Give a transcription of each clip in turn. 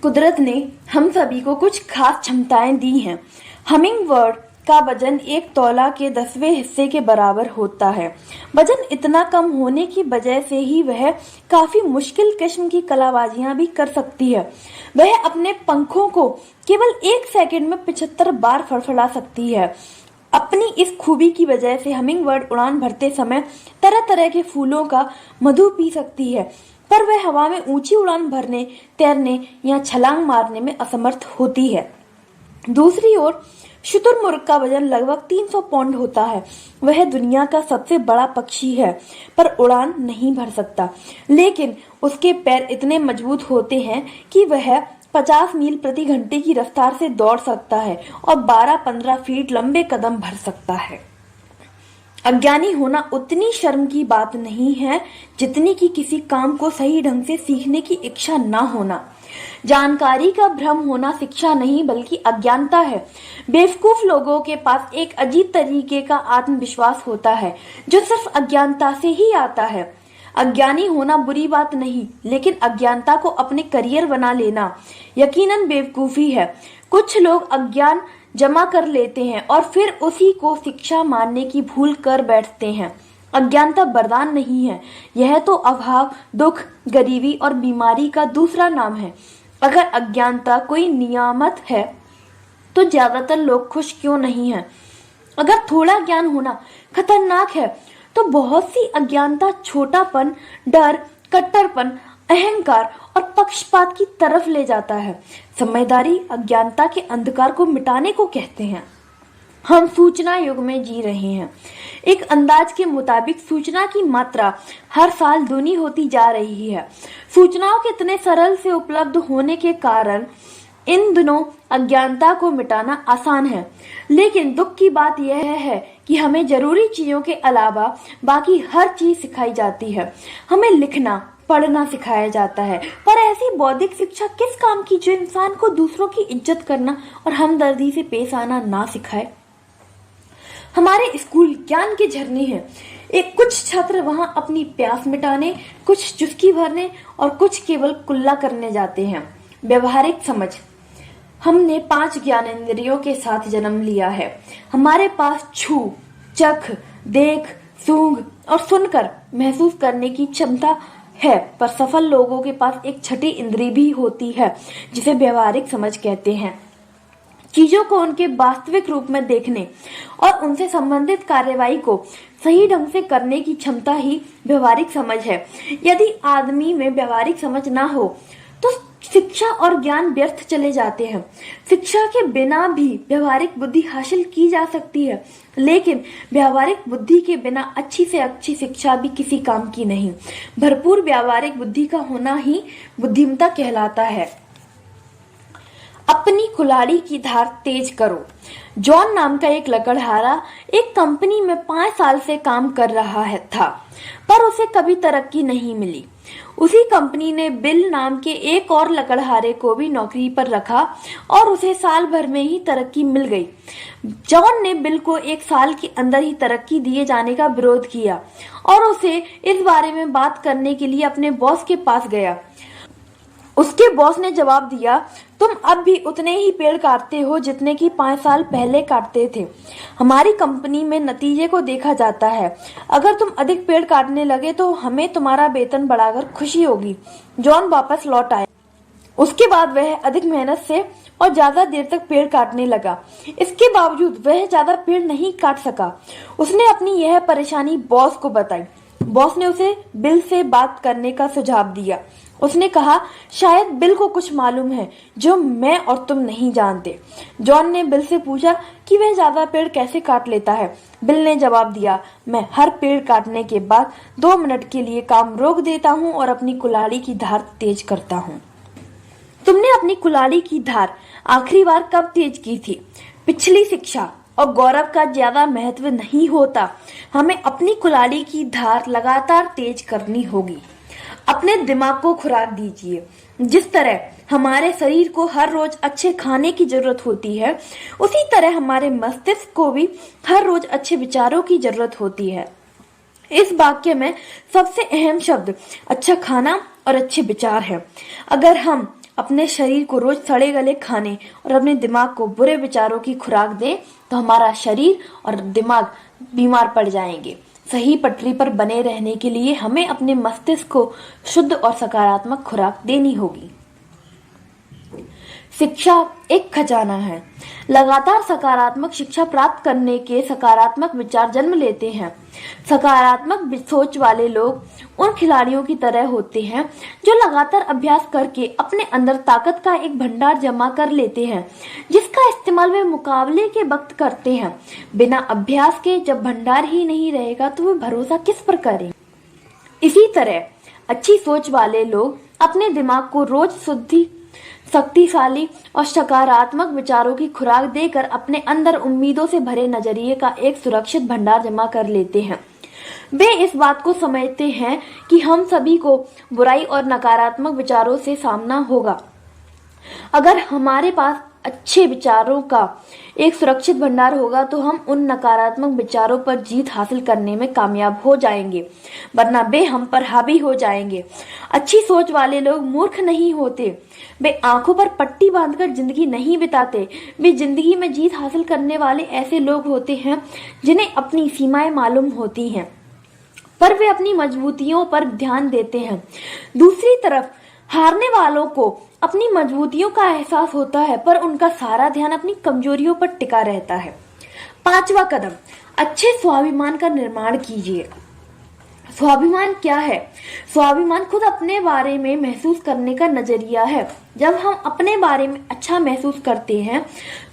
कुदरत ने हम सभी को कुछ खास क्षमताएं दी हैं। हमिंग बर्ड का वजन एक तौला के 10वें हिस्से के बराबर होता है। वजन इतना कम होने की वजह से ही वह काफी मुश्किल किस्म की कलाबाजियां भी कर सकती है। वह अपने पंखों को केवल 1 सेकंड में 75 बार फड़फड़ा सकती है। अपनी इस खूबी की वजह से हमिंग बर्ड उड़ान भरते समय तरह तरह के फूलों का मधु पी सकती है, पर वह हवा में ऊंची उड़ान भरने, तैरने या छलांग मारने में असमर्थ होती है। दूसरी ओर शुतुरमुर्ग का वजन लगभग 300 पाउंड होता है। वह दुनिया का सबसे बड़ा पक्षी है, पर उड़ान नहीं भर सकता। लेकिन उसके पैर इतने मजबूत होते हैं कि वह 50 मील प्रति घंटे की रफ्तार से दौड़ सकता है और 12-15 फीट लंबे कदम भर सकता है। अज्ञानी होना उतनी शर्म की बात नहीं है जितनी कि किसी काम को सही ढंग से सीखने की इच्छा न होना। जानकारी का भ्रम होना शिक्षा नहीं बल्कि अज्ञानता है। बेवकूफ लोगों के पास एक अजीब तरीके का आत्मविश्वास होता है जो सिर्फ अज्ञानता से ही आता है। अज्ञानी होना बुरी बात नहीं, लेकिन अज्ञानता को अपने करियर बना लेना यकीनन बेवकूफी है। कुछ लोग अज्ञान जमा कर लेते हैं और फिर उसी को शिक्षा मानने की भूल कर बैठते हैं। अज्ञानता वरदान नहीं है, यह तो अभाव, दुख, गरीबी और बीमारी का दूसरा नाम है। अगर अज्ञानता कोई नियामत है तो ज्यादातर लोग खुश क्यों नहीं हैं? अगर थोड़ा ज्ञान होना खतरनाक है तो बहुत सी अज्ञानता छोटापन, डर, कट्टरपन, अहंकार और पक्षपात की तरफ ले जाता है। समझदारी अज्ञानता के अंधकार को मिटाने को कहते हैं। हम सूचना युग में जी रहे हैं। एक अंदाज के मुताबिक सूचना की मात्रा हर साल दूनी होती जा रही है। सूचनाओं के इतने सरल से उपलब्ध होने के कारण इन दिनों अज्ञानता को मिटाना आसान है। लेकिन दुख की बात यह है कि हमें जरूरी चीजों के अलावा बाकी हर चीज सिखाई जाती है। हमें लिखना, पढ़ना सिखाया जाता है, पर ऐसी बौद्धिक शिक्षा किस काम की जो इंसान को दूसरों की इज्जत करना और हमदर्दी से पेश आना ना सिखाए। हमारे स्कूल ज्ञान के झरने हैं। एक कुछ छात्र वहां अपनी प्यास मिटाने, कुछ चुस्की भरने और कुछ केवल कुल्ला करने जाते हैं। व्यवहारिक समझ। हमने 5 ज्ञानेंद्रियों के साथ जन्म लिया है। हमारे पास छू, चख, देख, सूंघ और सुनकर महसूस करने की क्षमता है, पर सफल लोगों के पास एक छठी इंद्री भी होती है जिसे व्यवहारिक समझ कहते हैं। चीजों को उनके वास्तविक रूप में देखने और उनसे संबंधित कार्यवाही को सही ढंग से करने की क्षमता ही व्यवहारिक समझ है। यदि आदमी में व्यवहारिक समझ ना हो तो शिक्षा और ज्ञान व्यर्थ चले जाते हैं। शिक्षा के बिना भी व्यवहारिक बुद्धि हासिल की जा सकती है, लेकिन व्यवहारिक बुद्धि के बिना अच्छी से अच्छी शिक्षा भी किसी काम की नहीं। भरपूर व्यवहारिक बुद्धि का होना ही बुद्धिमत्ता कहलाता है। अपनी कुल्हाड़ी की धार तेज करो। जॉन नाम का एक लकड़हारा एक कंपनी में 5 साल से काम कर रहा था, पर उसे कभी तरक्की नहीं मिली। उसी कंपनी ने बिल नाम के एक और लकड़हारे को भी नौकरी पर रखा और उसे साल भर में ही तरक्की मिल गई। जॉन ने बिल को 1 साल के अंदर ही तरक्की दिए जाने का विरोध किया और उसे इस बारे में बात करने के लिए अपने बॉस के पास गया। उसके बॉस ने जवाब दिया, तुम अब भी उतने ही पेड़ काटते हो जितने कि 5 साल पहले काटते थे। हमारी कंपनी में नतीजे को देखा जाता है। अगर तुम अधिक पेड़ काटने लगे तो हमें तुम्हारा वेतन बढ़ाकर खुशी होगी। जॉन वापस लौट आया। उसके बाद वह अधिक मेहनत से और ज्यादा देर तक पेड़ काटने लगा। इसके बावजूद वह ज्यादा पेड़ नहीं काट सका। उसने अपनी यह परेशानी बॉस को बताई। बॉस ने उसे बिल से बात करने का सुझाव दिया। उसने कहा, शायद बिल को कुछ मालूम है जो मैं और तुम नहीं जानते। जॉन ने बिल से पूछा कि वह ज्यादा पेड़ कैसे काट लेता है। बिल ने जवाब दिया, मैं हर पेड़ काटने के बाद 2 मिनट के लिए काम रोक देता हूँ और अपनी कुल्हाड़ी की धार तेज करता हूँ। तुमने अपनी कुल्हाड़ी की धार आखिरी बार कब तेज की थी? पिछली शिक्षा और गौरव का ज्यादा महत्व नहीं होता। हमें अपनी कुल्हाड़ी की धार लगातार तेज करनी होगी। अपने दिमाग को खुराक दीजिए। जिस तरह हमारे शरीर को हर रोज अच्छे खाने की जरूरत होती है, उसी तरह हमारे मस्तिष्क को भी हर रोज अच्छे विचारों की जरूरत होती है। इस वाक्य में सबसे अहम शब्द अच्छा खाना और अच्छे विचार है। अगर हम अपने शरीर को रोज सड़े गले खाने और अपने दिमाग को बुरे विचारों की खुराक दें तो हमारा शरीर और दिमाग बीमार पड़ जाएंगे। सही पटरी पर बने रहने के लिए हमें अपने मस्तिष्क को शुद्ध और सकारात्मक खुराक देनी होगी। शिक्षा एक खजाना है। लगातार सकारात्मक शिक्षा प्राप्त करने के सकारात्मक विचार जन्म लेते हैं। सकारात्मक सोच वाले लोग उन खिलाड़ियों की तरह होते हैं जो लगातार अभ्यास करके अपने अंदर ताकत का एक भंडार जमा कर लेते हैं, जिसका इस्तेमाल वे मुकाबले के वक्त करते हैं। बिना अभ्यास के जब भंडार ही नहीं रहेगा तो वे भरोसा किस पर करेंगे। इसी तरह अच्छी सोच वाले लोग अपने दिमाग को रोज शक्तिशाली और सकारात्मक विचारों की खुराक देकर अपने अंदर उम्मीदों से भरे नजरिए का एक सुरक्षित भंडार जमा कर लेते हैं। वे इस बात को समझते हैं कि हम सभी को बुराई और नकारात्मक विचारों से सामना होगा। अगर हमारे पास अच्छे विचारों का एक सुरक्षित भंडार होगा तो हम उन नकारात्मक विचारों पर जीत हासिल करने में कामयाब हो जाएंगे, वरना वे हम पर हावी हो जाएंगे। अच्छी सोच वाले लोग मूर्ख नहीं होते। वे आंखों पर पट्टी बांधकर जिंदगी नहीं बिताते। वे जिंदगी में जीत हासिल करने वाले ऐसे लोग होते हैं जिन्हें अपनी सीमाएं मालूम होती हैं, पर वे अपनी मजबूतियों पर ध्यान देते हैं। दूसरी तरफ हारने वालों को अपनी मजबूतियों का एहसास होता है, पर उनका सारा ध्यान अपनी कमजोरियों पर टिका रहता है। 5वां कदम, अच्छे स्वाभिमान का निर्माण कीजिए। स्वाभिमान क्या है? स्वाभिमान खुद अपने बारे में महसूस करने का नजरिया है। जब हम अपने बारे में अच्छा महसूस करते हैं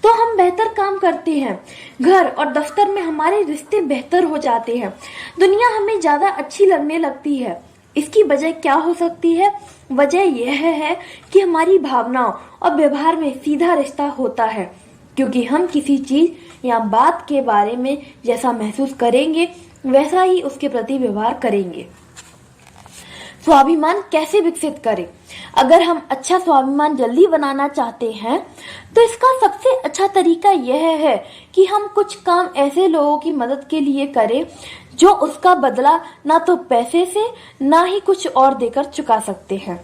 तो हम बेहतर काम करते हैं। घर और दफ्तर में हमारे रिश्ते बेहतर हो जाते हैं। दुनिया हमें ज्यादा अच्छी लगने लगती है। इसकी वजह क्या हो सकती है? वजह यह है कि हमारी भावनाओं और व्यवहार में सीधा रिश्ता होता है, क्योंकि हम किसी चीज या बात के बारे में जैसा महसूस करेंगे वैसा ही उसके प्रति व्यवहार करेंगे। स्वाभिमान कैसे विकसित करें? अगर हम अच्छा स्वाभिमान जल्दी बनाना चाहते हैं तो इसका सबसे अच्छा तरीका यह है कि हम कुछ काम ऐसे लोगों की मदद के लिए करें जो उसका बदला ना तो पैसे से ना ही कुछ और देकर चुका सकते हैं।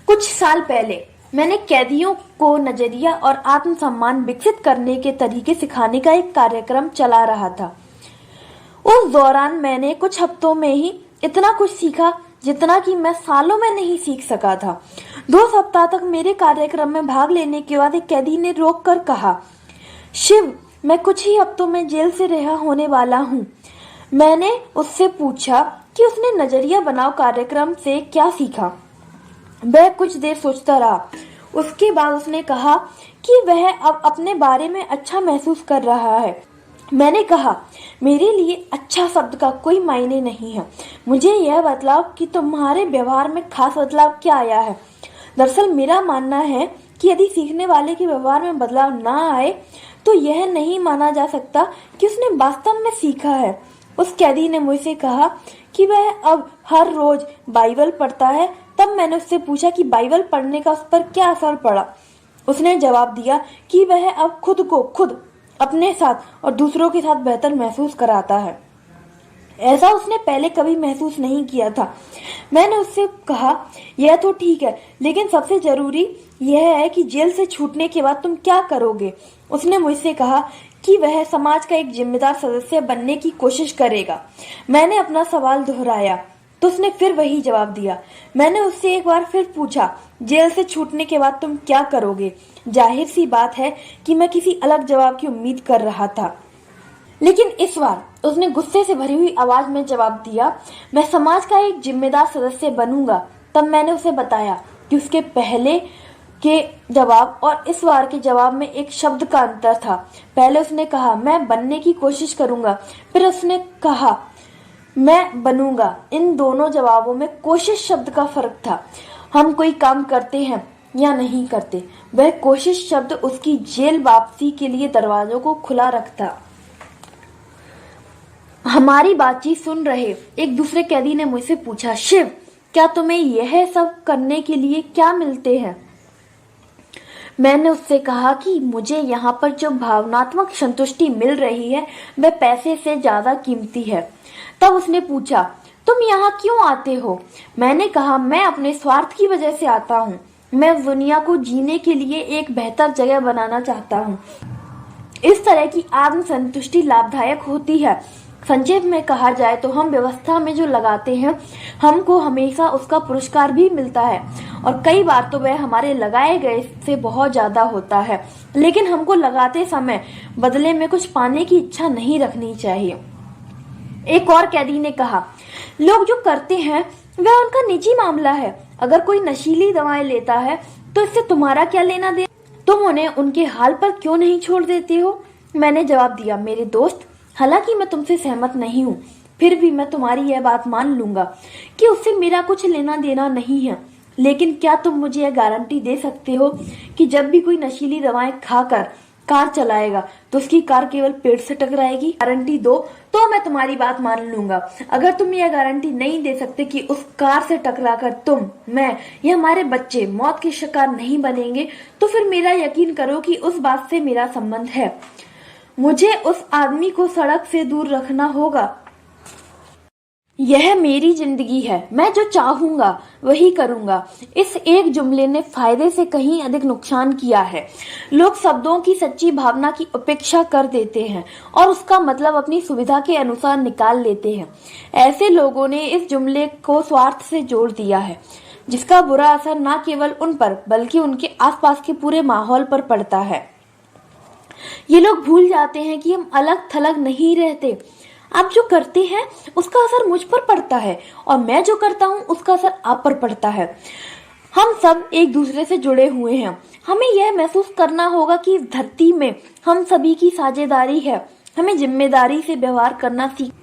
कुछ साल पहले मैंने कैदियों को नजरिया और आत्मसम्मान विकसित करने के तरीके सिखाने का एक कार्यक्रम चला रहा था। उस दौरान मैंने कुछ हफ्तों में ही इतना कुछ सीखा जितना कि मैं सालों में नहीं सीख सका था। 2 सप्ताह तक मेरे कार्यक्रम में भाग लेने के बाद एक कैदी ने रोक कर कहा, शिव, मैं कुछ ही हफ्तों में जेल से रिहा होने वाला हूँ। मैंने उससे पूछा कि उसने नजरिया बनाओ कार्यक्रम से क्या सीखा। वह कुछ देर सोचता रहा। उसके बाद उसने कहा कि वह अब अपने बारे में अच्छा महसूस कर रहा है। मैंने कहा, मेरे लिए अच्छा शब्द का कोई मायने नहीं है। मुझे यह बतलाओ कि तुम्हारे व्यवहार में खास बदलाव क्या आया है। दरअसल मेरा मानना है कि यदि सीखने वाले के व्यवहार में बदलाव ना आए तो यह नहीं माना जा सकता कि उसने वास्तव में सीखा है। उस कैदी ने मुझसे कहा कि वह अब हर रोज बाइबल पढ़ता है। तब मैंने उससे पूछा कि बाइबल पढ़ने का उस पर क्या असर पड़ा। उसने जवाब दिया कि वह अब खुद को खुद, अपने साथ और दूसरों के साथ बेहतर महसूस कराता है। ऐसा उसने पहले कभी महसूस नहीं किया था। मैंने उससे कहा, यह तो ठीक है, लेकिन सबसे जरूरी यह है कि जेल से छूटने के बाद तुम क्या करोगे। उसने मुझसे कहा कि वह समाज का एक जिम्मेदार सदस्य बनने की कोशिश करेगा। मैंने अपना सवाल दोहराया तो उसने फिर वही जवाब दिया। मैंने उससे एक बार फिर पूछा, जेल से छूटने के बाद तुम क्या करोगे। जाहिर सी बात है कि मैं किसी अलग जवाब की उम्मीद कर रहा था, लेकिन इस बार उसने गुस्से से भरी हुई आवाज में जवाब दिया, मैं समाज का एक जिम्मेदार सदस्य बनूंगा। तब मैंने उसे बताया कि उसके पहले के जवाब और इस बार के जवाब में एक शब्द का अंतर था। पहले उसने कहा, मैं बनने की कोशिश करूंगा, फिर उसने कहा, मैं बनूंगा। इन दोनों जवाबों में कोशिश शब्द का फर्क था। हम कोई काम करते हैं या नहीं करते, वह कोशिश शब्द उसकी जेल वापसी के लिए दरवाजों को खुला रखता। हमारी बातचीत सुन रहे एक दूसरे कैदी ने मुझसे पूछा, शिव, क्या तुम्हें यह सब करने के लिए क्या मिलते हैं? मैंने उससे कहा कि मुझे यहाँ पर जो भावनात्मक संतुष्टि मिल रही है वह पैसे से ज्यादा कीमती है। तब उसने पूछा, तुम यहाँ क्यों आते हो? मैंने कहा, मैं अपने स्वार्थ की वजह से आता हूँ। मैं दुनिया को जीने के लिए एक बेहतर जगह बनाना चाहता हूँ। इस तरह की आत्म संतुष्टि लाभदायक होती है। संक्षेप में कहा जाए तो हम व्यवस्था में जो लगाते हैं, हमको हमेशा उसका पुरस्कार भी मिलता है, और कई बार तो वह हमारे लगाए गए से बहुत ज्यादा होता है। लेकिन हमको लगाते समय बदले में कुछ पाने की इच्छा नहीं रखनी चाहिए। एक और कैदी ने कहा, लोग जो करते हैं वह उनका निजी मामला है। अगर कोई नशीली दवाएं लेता है तो इससे तुम्हारा क्या लेना देना? तुम उन्हें उनके हाल पर क्यों नहीं छोड़ देते हो? मैंने जवाब दिया, मेरे दोस्त, हालांकि मैं तुमसे सहमत नहीं हूँ, फिर भी मैं तुम्हारी यह बात मान लूंगा कि उससे मेरा कुछ लेना देना नहीं है। लेकिन क्या तुम मुझे यह गारंटी दे सकते हो कि जब भी कोई नशीली दवाएं खाकर कार चलाएगा तो उसकी कार केवल पेड़ से टकराएगी? गारंटी दो तो मैं तुम्हारी बात मान लूंगा। अगर तुम यह गारंटी नहीं दे सकते कि उस कार से टकराकर तुम, मैं या हमारे बच्चे मौत के शिकार नहीं बनेंगे, तो फिर मेरा यकीन करो कि उस बात से मेरा संबंध है। मुझे उस आदमी को सड़क से दूर रखना होगा। यह मेरी जिंदगी है, मैं जो चाहूंगा वही करूंगा। इस एक जुमले ने फायदे से कहीं अधिक नुकसान किया है। लोग शब्दों की सच्ची भावना की उपेक्षा कर देते हैं और उसका मतलब अपनी सुविधा के अनुसार निकाल लेते हैं। ऐसे लोगों ने इस जुमले को स्वार्थ से जोड़ दिया है, जिसका बुरा असर न केवल उन पर बल्कि उनके आसपास के पूरे माहौल पर पड़ता है। ये लोग भूल जाते हैं कि हम अलग थलग नहीं रहते। आप जो करते हैं उसका असर मुझ पर पड़ता है, और मैं जो करता हूँ उसका असर आप पर पड़ता है। हम सब एक दूसरे से जुड़े हुए हैं। हमें यह महसूस करना होगा कि इस धरती में हम सभी की साझेदारी है। हमें जिम्मेदारी से व्यवहार करना सीख।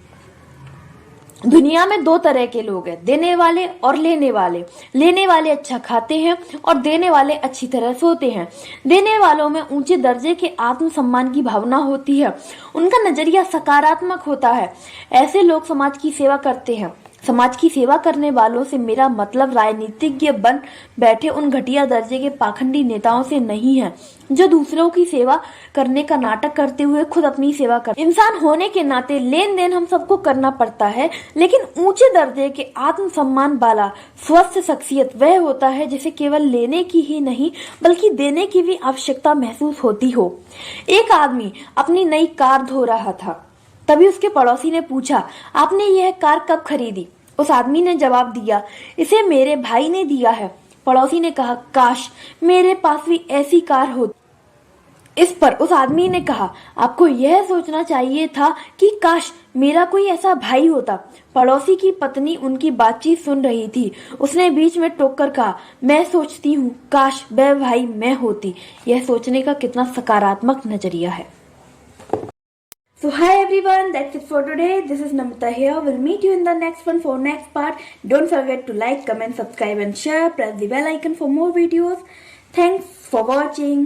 दुनिया में दो तरह के लोग हैं, देने वाले और लेने वाले। लेने वाले अच्छा खाते हैं और देने वाले अच्छी तरह सोते हैं। देने वालों में ऊंचे दर्जे के आत्मसम्मान की भावना होती है। उनका नजरिया सकारात्मक होता है। ऐसे लोग समाज की सेवा करते हैं। समाज की सेवा करने वालों से मेरा मतलब राजनीतिज्ञ बन बैठे उन घटिया दर्जे के पाखंडी नेताओं से नहीं है, जो दूसरों की सेवा करने का नाटक करते हुए खुद अपनी सेवा करते। इंसान होने के नाते लेन देन हम सबको करना पड़ता है, लेकिन ऊंचे दर्जे के आत्मसम्मान वाला स्वस्थ शख्सियत वह होता है जिसे केवल लेने की ही नहीं बल्कि देने की भी आवश्यकता महसूस होती हो। एक आदमी अपनी नई कार धो रहा था, तभी उसके पड़ोसी ने पूछा, आपने यह कार कब खरीदी? उस आदमी ने जवाब दिया, इसे मेरे भाई ने दिया है। पड़ोसी ने कहा, काश मेरे पास भी ऐसी कार होती। इस पर उस आदमी ने कहा, आपको यह सोचना चाहिए था कि काश मेरा कोई ऐसा भाई होता। पड़ोसी की पत्नी उनकी बातचीत सुन रही थी। उसने बीच में टोककर कहा, मैं सोचती हूँ काश वह भाई मैं होती। यह सोचने का कितना सकारात्मक नजरिया है। So hi everyone, that's it for today. This is Namita here. We'll meet you in the next one for next part. Don't forget to like, comment, subscribe and share. Press the bell icon for more videos. Thanks for watching.